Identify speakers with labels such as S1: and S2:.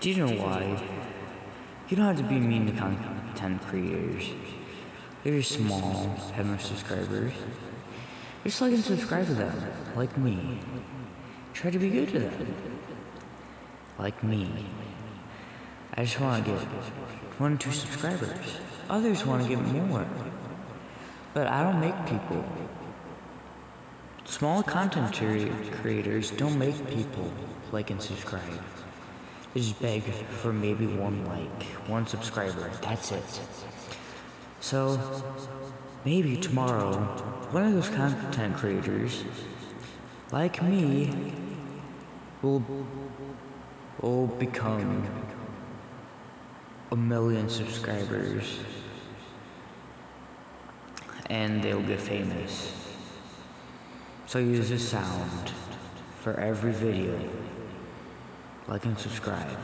S1: Do you know why? You don't have to be mean to content creators. They're small, have no subscribers. Just like and subscribe to them, like me. Try to be good to them, like me. I just want to get 1 or 2 subscribers. Others want to get more. But I don't make people. Small content creators don't make people like and subscribe. They just beg for maybe 1 like, 1 subscriber. That's it. So, maybe tomorrow, one of those content creators, like me, will become 1 million subscribers, and they'll get famous. So use this sound for every video. Like and subscribe.